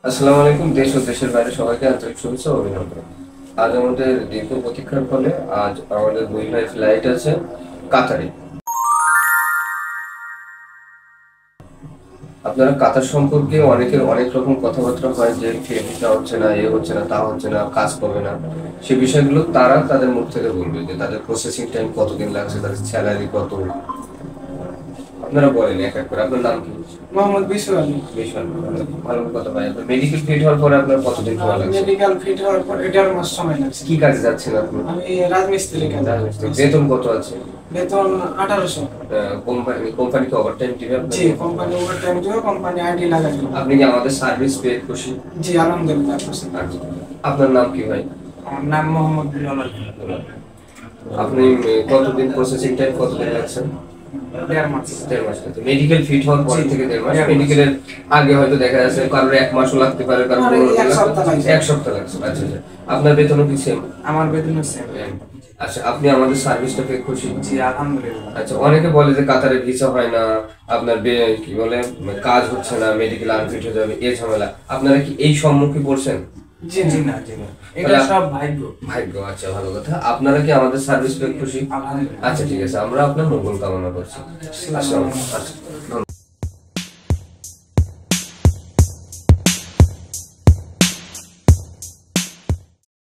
আসসালামু আলাইকুম। দেশ ও দেশের বাইরে সবাইকে আন্তরিক শুভেচ্ছা ও অভিনন্দন। আজ আমাদের দীর্ঘ প্রতীক্ষার ফলে আজ আমাদের দুই ভাই ফ্লাইট আছে কাতারে। আপনারা কাতার সম্পর্কে অনেকের অনেক রকম কথাবার্তা হয় যে ভিসা হচ্ছে না, এ হচ্ছে না, তা হচ্ছে না, কাজ করবে না। সে বিষয়গুলো তারা তাদের মুখ থেকে বলবে যে তাদের প্রসেসিং টাইম কতদিন লাগছে, তাদের স্যালারি কত। আপনারা বলেন এক এক করে। আপনার নাম কি? মোহাম্মদ বিশর আলী। বিশাল ভালো কথা ভাই। আপনার মেডিকেল ফিট হওয়ার পরে আপনার কতদিন সময় লাগছে? মেডিকেল ফিট হওয়ার পর 1.5 মাস সময় লাগছে। কি কাজে যাচ্ছেন আপনি? আমি রাজমিস্ত্রি কাজ। বেতন কত আছে? বেতন 1800। কোম্পানি কি ওভারটাইম দিবে আপনাকে? জি, কোম্পানি ওভারটাইম দিবে, কোম্পানি আইডি লাগাই দিবে। আপনি কি আমাদের সার্ভিস পেয়ে খুশি? জি, আলহামদুলিল্লাহ খুশি। আচ্ছা। আপনার নাম কি ভাই? আমার নাম মোহাম্মদ বিলাল। আপনি কতদিন প্রসেসিং টাইম কতদিন লাগছে? 1.5 মাস। 1.5 মাস। মেডিকেল ফিট হওয়ার পর থেকে 1.5 মাস। 1.5 মাস। মেডিকেলের আগে হয়তো দেখা যাচ্ছে কারোর 1 মাসও লাগতে পারে, কারোর 15 দিন এক সপ্তাহ লাগছে। 1 সপ্তাহ লাগছে। আচ্ছা আচ্ছা। আপনার বেতনও কি সেম? আমার বেতন হচ্ছে। আচ্ছা, আপনি আমাদের সার্ভিসটা পেয়ে খুশি? জি, আলহামদুলিল্লাহ। আচ্ছা, অনেকে বলে যে কাতারে ভিসা হয় না, আপনার কি বলে কাজ হচ্ছে না, মেডিকেল আনফিট হয়ে যাবে, এই ঝামেলা। আপনারা কি এই সম্মুখীন পড়ছেন? জি জি না জি না, এটা সব ভাগ্য। ভাগ্য। আচ্ছা, ভালো কথা। আপনারা কি আমাদের সার্ভিস পেয়ে খুশি? আলহামদুলিল্লাহ। আচ্ছা, ঠিক আছে। আমরা আপনার মঙ্গল কামনা করছি। আসসালামু আলাইকুম। আচ্ছা, ধন্যবাদ।